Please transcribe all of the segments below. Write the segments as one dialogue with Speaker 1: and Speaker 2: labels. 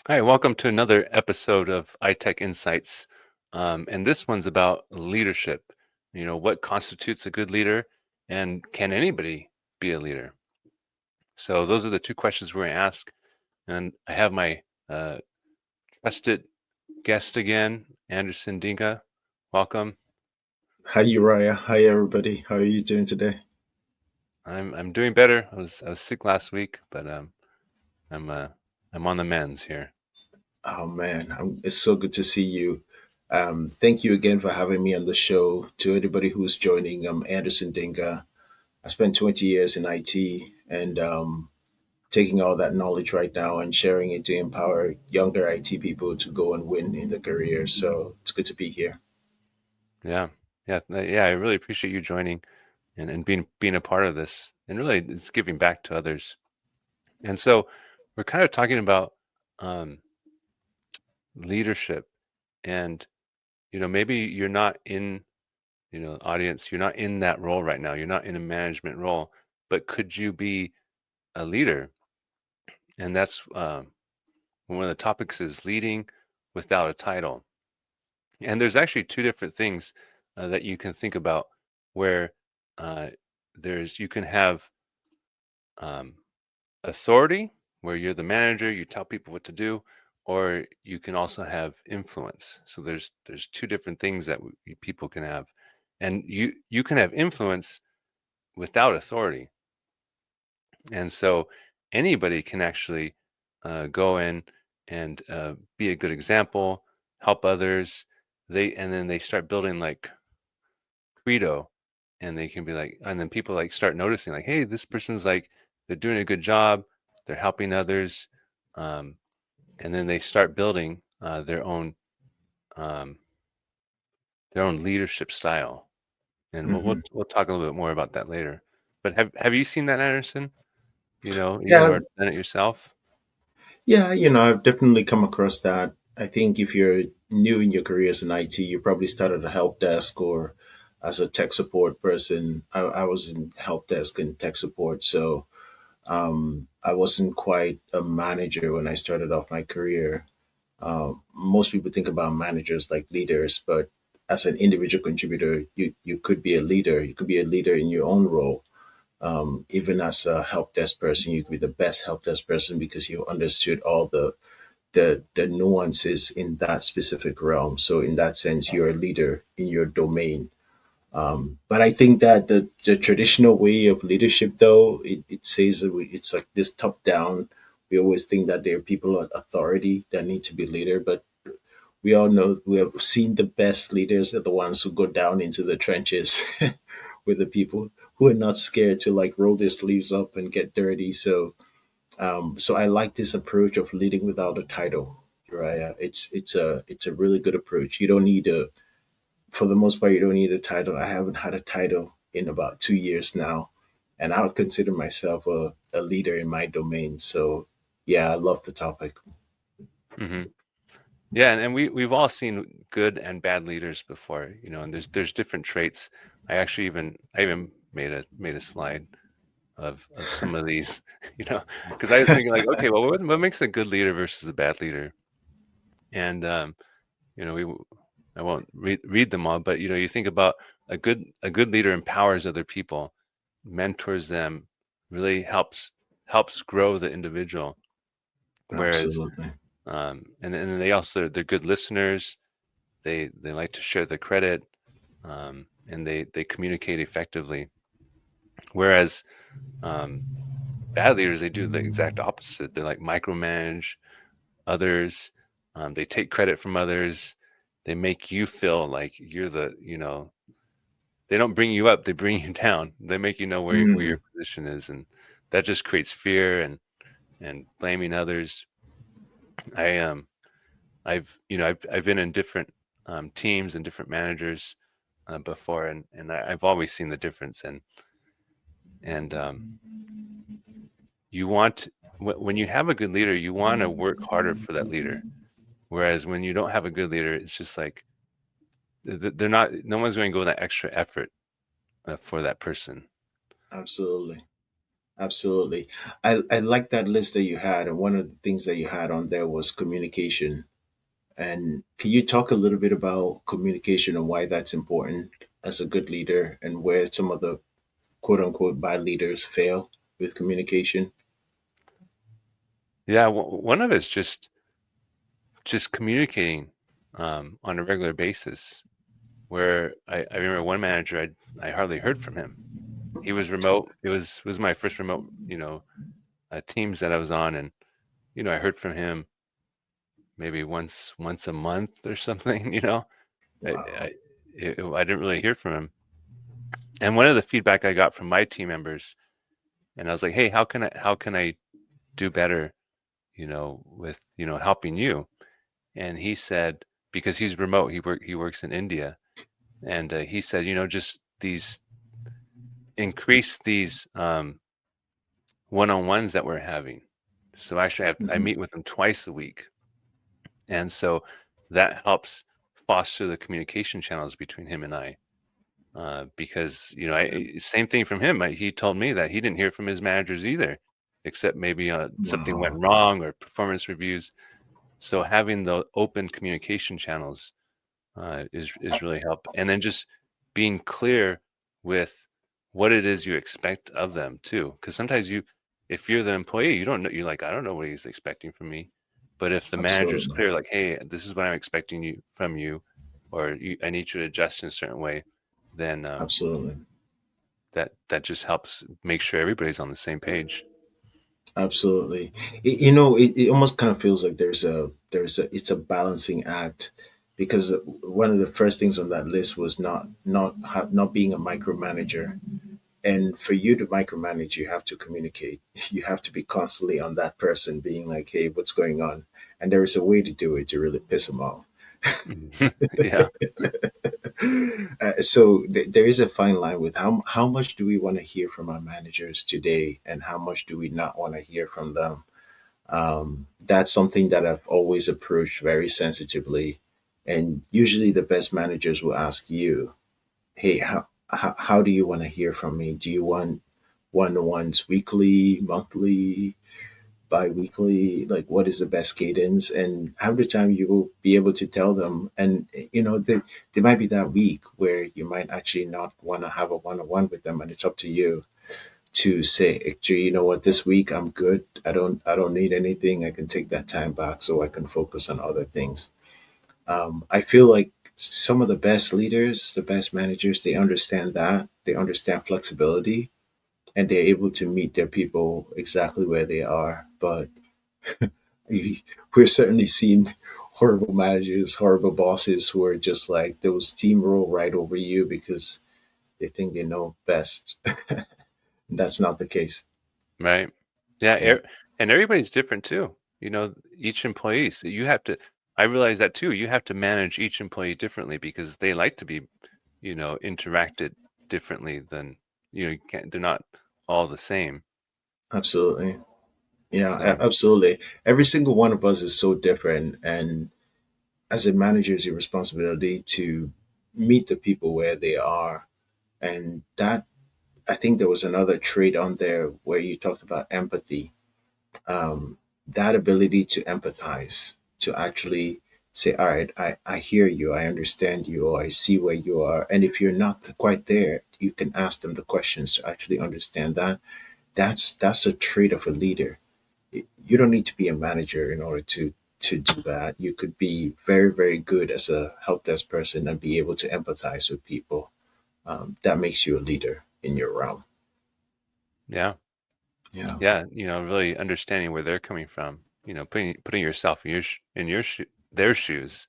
Speaker 1: Hi, welcome to another episode of iTech Insights. And this one's about leadership. What constitutes a good leader, and can anybody be a leader? So, those are the two questions we're going to ask. And I have my uh, trusted guest again, Anderson Dinka. Welcome.
Speaker 2: Hi Uriah. Hi everybody. How are you doing today?
Speaker 1: I'm doing better. I was sick last week, but I'm uh, I'm on the mends here.
Speaker 2: Oh man, it's so good to see you. Thank you again for having me on the show. To anybody who's joining, I'm Anderson Dinga. I spent 20 years in IT and taking all that knowledge right now and sharing it to empower younger IT people to go and win in their career. So it's good to be here.
Speaker 1: Yeah, yeah. I really appreciate you joining and being a part of this, and really it's giving back to others. And so we're kind of talking about um, leadership, and maybe you're not in audience, you're not in that role right now, you're not in a management role, but could you be a leader? And that's one of the topics is leading without a title. And there's actually two different things that you can think about where uh, there's you can have um, authority, where you're the manager, you tell people what to do, or you can also have influence. So there's two different things that people can have, and you can have influence without authority. And so anybody can actually go in and be a good example, help others. And then they start building like credo, and they can be like, and then people like start noticing like, hey, this person's like, they're doing a good job, they're helping others, um, and then they start building um, their own leadership style. And
Speaker 2: Hmm.
Speaker 1: we'll talk a little bit more about that later. But have you seen that, Anderson? You
Speaker 2: Yeah,
Speaker 1: or done it yourself?
Speaker 2: yeah, I've definitely come across that. I think if you're new in your career as an IT, you probably started at a help desk or as a tech support person. I was in help desk and tech support, so I wasn't quite a manager when I started off my career. Most people think about managers like leaders, but as an individual contributor, you could be a leader. You could be a leader in your own role. Even as a help desk person, you could be the best help desk person because you understood all the nuances in that specific realm. So in that sense, you're a leader in your domain. But I think that the traditional way of leadership, though, it says that it's like this top down. We always think that there are people at authority that need to be leader, but we all know we have seen the best leaders are the ones who go down into the trenches with the people who are not scared to like roll their sleeves up and get dirty. So I like this approach of leading without a title. Right? It's a really good approach. You don't need a For the most part, you don't need a title. I haven't had a title in about 2 years now, and I would consider myself a leader in my domain. So yeah, I love the topic.
Speaker 1: Hmm. Yeah, and we've all seen good and bad leaders before, and there's different traits. I even made a slide of some of these, because I was thinking like, okay, well, what makes a good leader versus a bad leader? And you know, we I won't read them all, but you think about a good leader empowers other people, mentors them, really helps grow the individual. Whereas,
Speaker 2: Absolutely.
Speaker 1: and they're good listeners. They like to share the credit, and they communicate effectively. Whereas um, bad leaders, they do the exact opposite. They like micromanage others. They take credit from others. They make you feel like you're they don't bring you up, they bring you down. They make you know where your
Speaker 2: Mm,
Speaker 1: position is, and that just creates fear and blaming others. I I've been in different teams and different managers before, and I've always seen the difference. And you want when you have a good leader, you want to work harder for that leader. Whereas when you don't have a good leader, it's just like they're not. No one's going to go that extra effort for that person.
Speaker 2: absolutely. Absolutely. I like that list that you had, and one of the things that you had on there was communication. And can you talk a little bit about communication and why that's important as a good leader, and where some of the quote unquote bad leaders fail with communication?
Speaker 1: Yeah, one of it's just communicating on a regular basis. Where I remember one manager, I hardly heard from him. He was remote. It was my first remote, teams that I was on, and I heard from him maybe once a month or something. I
Speaker 2: Wow.
Speaker 1: I, I didn't really hear from him. And one of the feedback I got from my team members, and I was like, hey, how can I do better? With helping you. And he said, because he's remote, he works in India, and he said, just these increase these one-on-ones that we're having. So actually, I
Speaker 2: Hmm.
Speaker 1: meet with them twice a week, and so that helps foster the communication channels between him and I. Because same thing from him. He told me that he didn't hear from his managers either, except maybe something went
Speaker 2: Wow.
Speaker 1: wrong or performance reviews. So having the open communication channels is really help, and then just being clear with what it is you expect of them too. Because sometimes if you're the employee, you don't know. You're like, I don't know what he's expecting from me. But if the manager's
Speaker 2: Absolutely.
Speaker 1: clear, like, hey, this is what I'm expecting from you, or I need you to adjust in a certain way, then
Speaker 2: Absolutely.
Speaker 1: that just helps make sure everybody's on the same page.
Speaker 2: Absolutely. It almost kind of feels like it's a balancing act, because one of the first things on that list was not being a micromanager. And for you to micromanage, you have to communicate. You have to be constantly on that person, being like, "Hey, what's going on?" And there is a way to do it to really piss them off.
Speaker 1: Yeah,
Speaker 2: There is a fine line with how much do we want to hear from our managers today, and how much do we not want to hear from them. That's something that I've always approached very sensitively. And usually, the best managers will ask you, "Hey, how do you want to hear from me? Do you want one-on-ones weekly, monthly, bi-weekly? Like, what is the best cadence?" And half the time you will be able to tell them. And there might be that week where you might actually not want to have a one-on-one with them, and it's up to you to say, actually, you know what, this week I'm good. I don't need anything. I can take that time back so I can focus on other things. I feel like some of the best leaders, the best managers, they understand that. They understand flexibility, and they're able to meet their people exactly where they are. But we've certainly seen horrible managers, horrible bosses who are just like those steamroll right over you because they think they know best. That's not the case.
Speaker 1: right. Yeah,
Speaker 2: Yeah,
Speaker 1: and everybody's different too. Each employee. So you have to. I realize that too. You have to manage each employee differently because they like to be, interacted differently than you can't. They're not all the same.
Speaker 2: absolutely. Yeah,
Speaker 1: So
Speaker 2: absolutely. Every single one of us is so different. And as a manager, it's your responsibility to meet the people where they are. And that, I think there was another trait on there where you talked about empathy. That ability to empathize, to actually say, all right, I hear you, I understand you, or I see where you are. And if you're not quite there, you can ask them the questions to actually understand that. That's a trait of a leader. You don't need to be a manager in order to do that. You could be very, very good as a help desk person and be able to empathize with people. That makes you a leader in your realm.
Speaker 1: yeah,
Speaker 2: Yeah,
Speaker 1: yeah. Really understanding where they're coming from. Putting yourself in their shoes.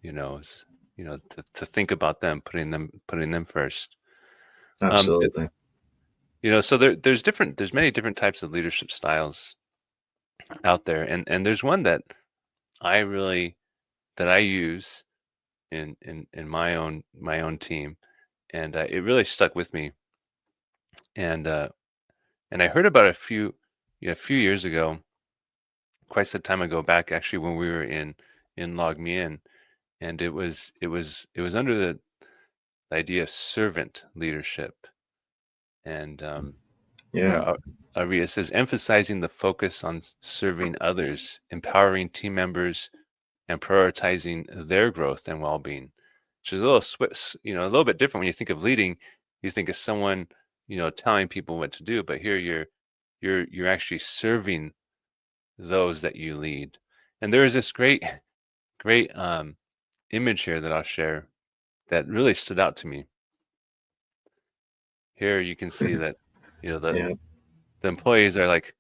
Speaker 1: To think about them, putting them first. Um,
Speaker 2: absolutely.
Speaker 1: so there's many different types of leadership styles out there, and there's one that I use in my own team, and it really stuck with me. And uh, and I heard about a few years ago, quite some time ago back actually, when we were in LogMeIn, and it was under the idea of servant leadership. And Here,
Speaker 2: Yeah.
Speaker 1: I'll read. It says, emphasizing the focus on serving others, empowering team members, and prioritizing their growth and well-being, which is a little a little bit different when you think of leading. You think of someone, telling people what to do, but here you're actually serving those that you lead. And there is this great image here that I'll share that really stood out to me. Here you can see that, the
Speaker 2: Yeah.
Speaker 1: the employees are like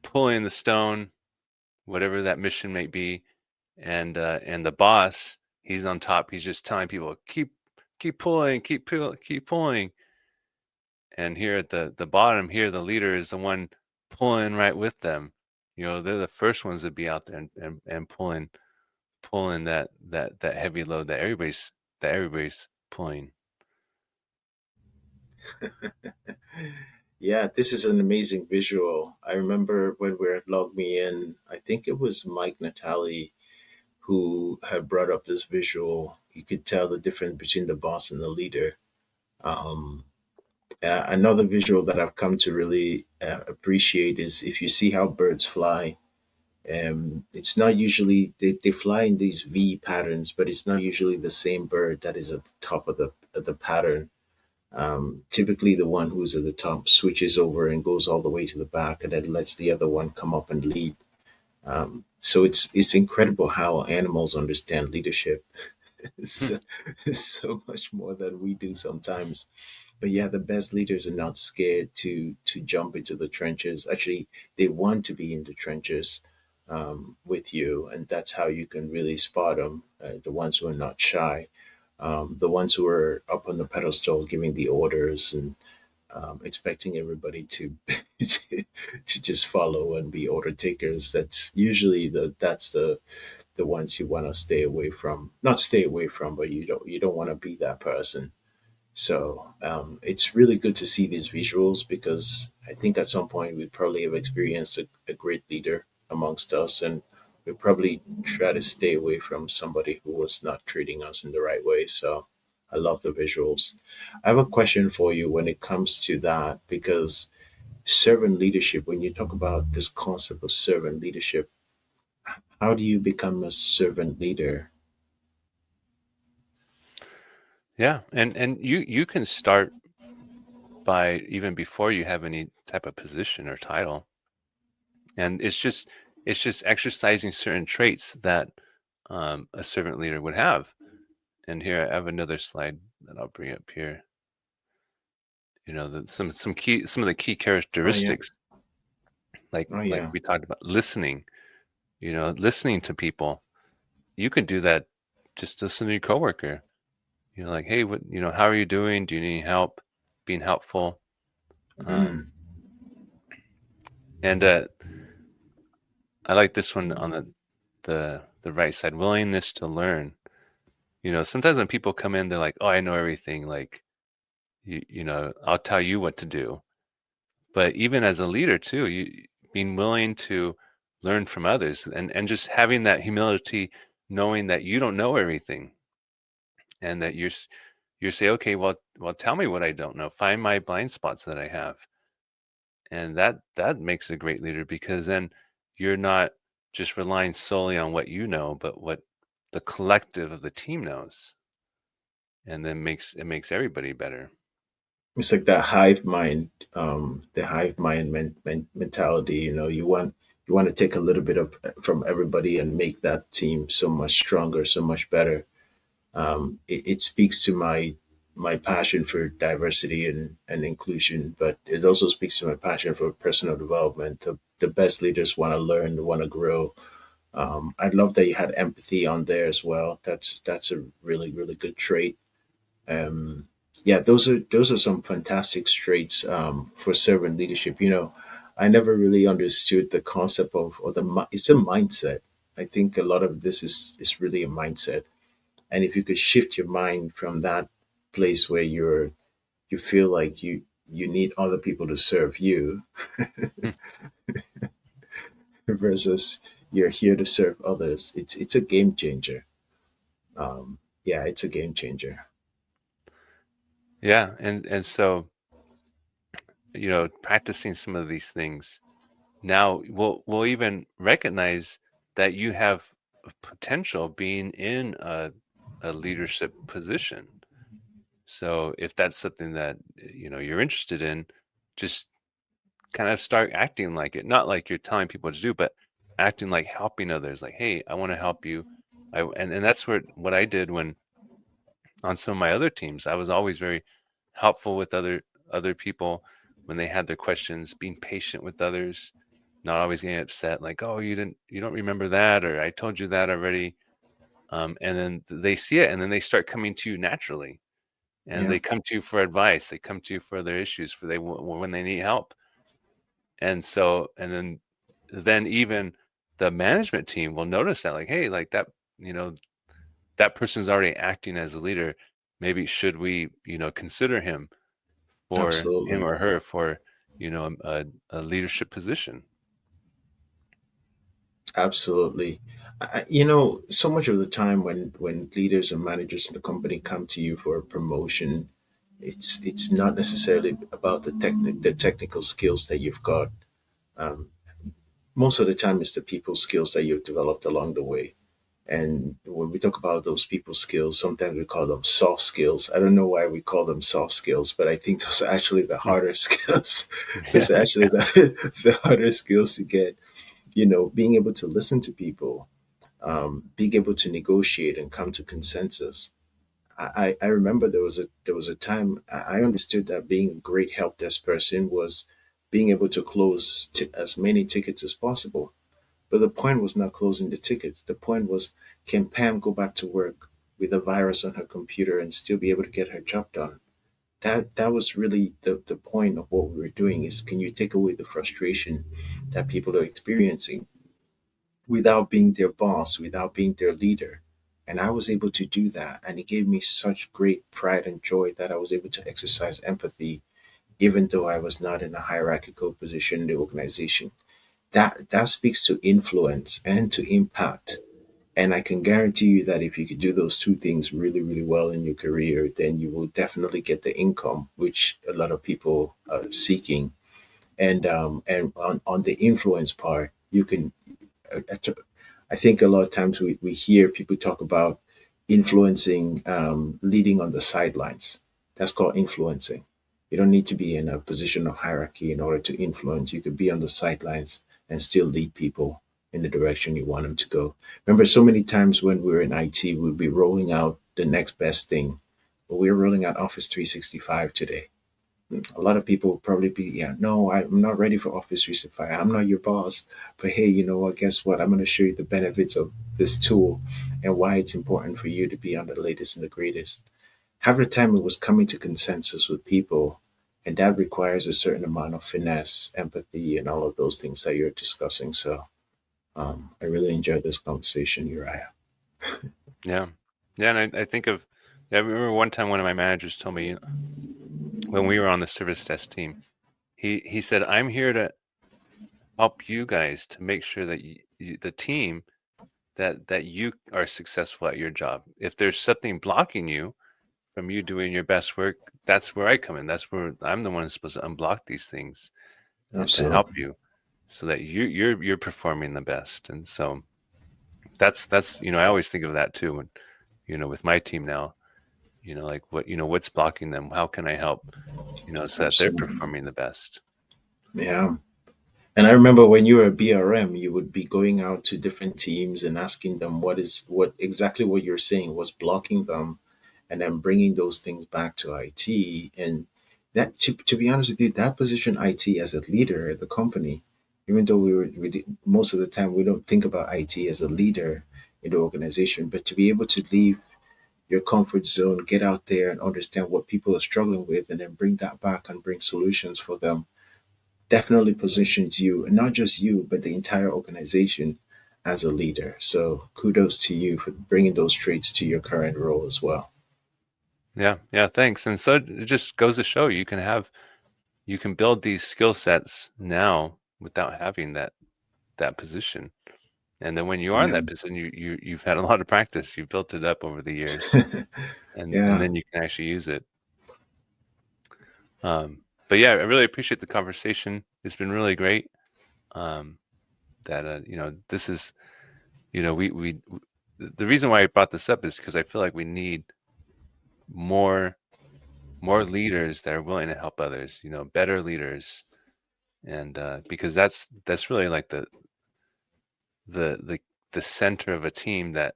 Speaker 1: pulling the stone, whatever that mission may be, and the boss, he's on top. He's just telling people, keep pulling, keep pulling. And here at the bottom, here the leader is the one pulling right with them. They're the first ones to be out there and pulling that heavy load that everybody's pulling.
Speaker 2: Yeah, this is an amazing visual. I remember when we were Log Me In, I think it was Mike Natali who had brought up this visual. You could tell the difference between the boss and the leader. Um, Another visual that I've come to really appreciate is if you see how birds fly. It's not usually they fly in these V patterns, but it's not usually the same bird that is at the top of the pattern. Typically, the one who's at the top switches over and goes all the way to the back, and then lets the other one come up and lead. So it's incredible how animals understand leadership.
Speaker 1: Hmm.
Speaker 2: so, so much more than we do sometimes. But yeah, the best leaders are not scared to jump into the trenches. Actually, they want to be in the trenches with you, and that's how you can really spot them. The ones who are not shy, the ones who are up on the pedestal giving the orders and expecting everybody to, to just follow and be order takers. That's usually the ones you want to stay away from. Not stay away from, but you don't want to be that person. So it's really good to see these visuals because I think at some point we probably have experienced a great leader amongst us, and we probably try to stay away from somebody who was not treating us in the right way. So I love the visuals. I have a question for you when it comes to that because servant leadership, when you talk about this concept of servant leadership, how do you become a servant leader?
Speaker 1: Yeah, and you can start by even before you have any type of position or title, and it's just exercising certain traits that a servant leader would have. And here I have another slide that I'll bring up here. Some of the key
Speaker 2: Oh yeah,
Speaker 1: characteristics,
Speaker 2: oh
Speaker 1: like
Speaker 2: yeah.
Speaker 1: we talked about, listening. Listening to people. You can do that. Just listen to your coworker. Like, hey, how are you doing? Do you need help? Being helpful. Um,
Speaker 2: Mm,
Speaker 1: and I like this one on the right side. Willingness to learn. Sometimes when people come in, they're like, "Oh, I know everything." Like, I'll tell you what to do. But even as a leader too, you being willing to learn from others and just having that humility, knowing that you don't know everything, and that you say, okay, well, tell me what I don't know. Find my blind spots that I have, and that makes a great leader because then you're not just relying solely on what you know, but what the collective of the team knows, and then it makes everybody better.
Speaker 2: it's like that hive mind, the hive mind mentality. You want to take a little bit of from everybody and make that team so much stronger, so much better. It speaks to my passion for diversity and inclusion, but it also speaks to my passion for personal development. The best leaders want to learn, want to grow. I love that you had empathy on there as well. That's a really really good trait. um, yeah, those are some fantastic traits for servant leadership. I never really understood the concept of or it's a mindset. I think a lot of this is really a mindset, and if you could shift your mind from that place where you feel like you need other people to serve you
Speaker 1: Hmm.
Speaker 2: versus you're here to serve others, it's a game changer. Yeah, it's a game changer.
Speaker 1: Yeah, and so practicing some of these things, now we'll even recognize that you have a potential being in a leadership position. So if that's something that you're interested in, just kind of start acting like it. Not like you're telling people to do, but acting like helping others. Like, hey, I want to help you. And that's what I did when on some of my other teams. I was always very helpful with other people when they had their questions, being patient with others, not always getting upset, like, oh, you don't remember that, or I told you that already. And then they see it, and then they start coming to you naturally, and
Speaker 2: Yeah,
Speaker 1: they come to you for advice. They come to you for their issues, when they need help. And so, and then even the management team will notice that, like, hey, like that, you know, that person's already acting as a leader. Maybe should we, consider him
Speaker 2: absolutely.
Speaker 1: or her for, a leadership position.
Speaker 2: Absolutely. So much of the time when leaders and managers in the company come to you for a promotion, it's not necessarily about the technical skills that you've got. Um, Most of the time, it's the people skills that you've developed along the way. And when we talk about those people skills, sometimes we call them soft skills. I don't know why we call them soft skills, but I think those are actually the
Speaker 1: Hmm.
Speaker 2: harder skills. Those
Speaker 1: Yeah,
Speaker 2: are actually
Speaker 1: yeah,
Speaker 2: the harder skills to get. Being able to listen to people, being able to negotiate and come to consensus. I remember there was a time I understood that being a great help desk person was being able to close as many tickets as possible. But the point was not closing the tickets. The point was, can Pam go back to work with a virus on her computer and still be able to get her job done? That was really the point of what we were doing, is can you take away the frustration that people are experiencing without being their boss, without being their leader. And I was able to do that. And it gave me such great pride and joy that I was able to exercise empathy, even though I was not in a hierarchical position in the organization. That speaks to influence and to impact. And I can guarantee you that if you could do those two things really, really well in your career, then you will definitely get the income, which a lot of people are seeking. And on the influence part, you can I think a lot of times we hear people talk about influencing, leading on the sidelines. That's called influencing. You don't need to be in a position of hierarchy in order to influence. You could be on the sidelines and still lead people in the direction you want them to go. Remember, so many times when we were in IT, we'd be rolling out the next best thing. But we're rolling out Office 365 today. A lot of people will probably be, yeah, no, I'm not ready for Office 365. I'm not your boss. But hey, you know what? Guess what? I'm going to show you the benefits of this tool and why it's important for you to be on the latest and the greatest. Half the time it was coming to consensus with people, and that requires a certain amount of finesse, empathy, and all of those things that you're discussing. So I really enjoyed this conversation, Uriah.
Speaker 1: yeah, yeah. And I think of, yeah, I remember one time one of my managers told me, when we were on the service desk team, he said, I'm here to help you guys to make sure that the team, that you are successful at your job. If there's something blocking you from you doing your best work, that's where I come in. That's where I'm the one who's supposed to unblock these things and to help
Speaker 2: Absolutely.
Speaker 1: you, so that you're performing the best. And so that's I always think of that too. When with my team now, like what's blocking them? How can I help? So that they're
Speaker 2: Absolutely.
Speaker 1: performing the best.
Speaker 2: Yeah. And I remember when you were a BRM, you would be going out to different teams and asking them what exactly what you're saying was blocking them, and then bringing those things back to IT. And that, to be honest with you, that position IT as a leader at the company, even though most of the time we don't think about IT as a leader in the organization, but to be able to leave your comfort zone, get out there and understand what people are struggling with, and then bring that back and bring solutions for them, definitely positions you, and not just you, but the entire organization, as a leader. So kudos to you for bringing those traits to your current role as well.
Speaker 1: Yeah, yeah, thanks. And so it just goes to show you can build these skill sets now without having that position. And then when you are in
Speaker 2: Yeah.
Speaker 1: that position, you've had a lot of practice. You've built it up over the years, and
Speaker 2: Yeah.
Speaker 1: then you can actually use it. Um, But yeah, I really appreciate the conversation. It's been really great. Um, that this is, we the reason why I brought this up is because I feel like we need more more leaders that are willing to help others. Better leaders, and because that's really like the the the center of a team that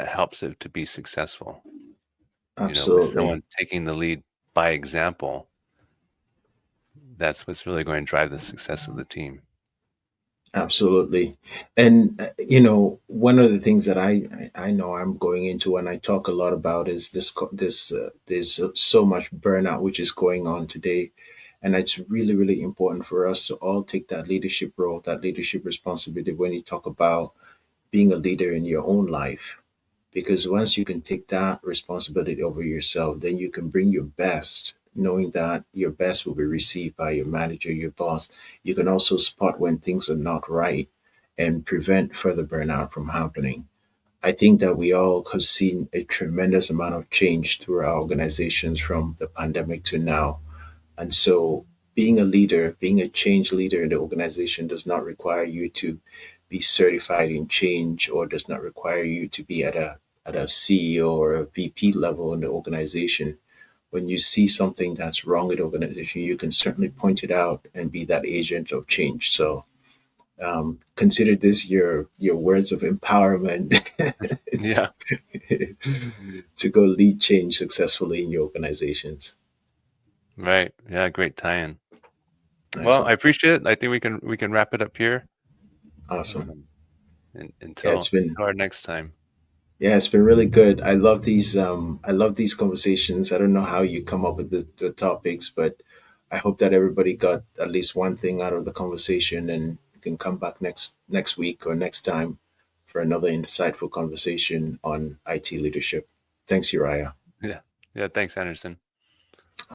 Speaker 1: helps it to be successful. With
Speaker 2: Absolutely.
Speaker 1: someone taking the lead by example, that's what's really going to drive the success of the team.
Speaker 2: Absolutely. And one of the things that I know I'm going into and I talk a lot about is there's so much burnout which is going on today, and it's really really important for us to all take that leadership role, that leadership responsibility when you talk about being a leader in your own life. Because once you can take that responsibility over yourself, then you can bring your best, knowing that your best will be received by your manager, your boss. You can also spot when things are not right and prevent further burnout from happening. I think that we all have seen a tremendous amount of change through our organizations from the pandemic to now. And so, being a leader, being a change leader in the organization does not require you to be certified in change, or does not require you to be at a CEO or a VP level in the organization. When you see something that's wrong with the organization, you can certainly point it out and be that agent of change. So consider this your words of empowerment
Speaker 1: Yeah.
Speaker 2: to go lead change successfully in your organizations.
Speaker 1: Right. Yeah, great tie-in. Well, I
Speaker 2: Excellent.
Speaker 1: appreciate it. I think we can wrap it up here.
Speaker 2: Awesome.
Speaker 1: Um,
Speaker 2: Yeah,
Speaker 1: until our next time.
Speaker 2: it's been really good. I love these conversations. I don't know how you come up with the topics, but I hope that everybody got at least one thing out of the conversation, and you can come back next week or next time for another insightful conversation on IT leadership. Thanks, Uriah.
Speaker 1: Yeah. Yeah. Thanks, Anderson.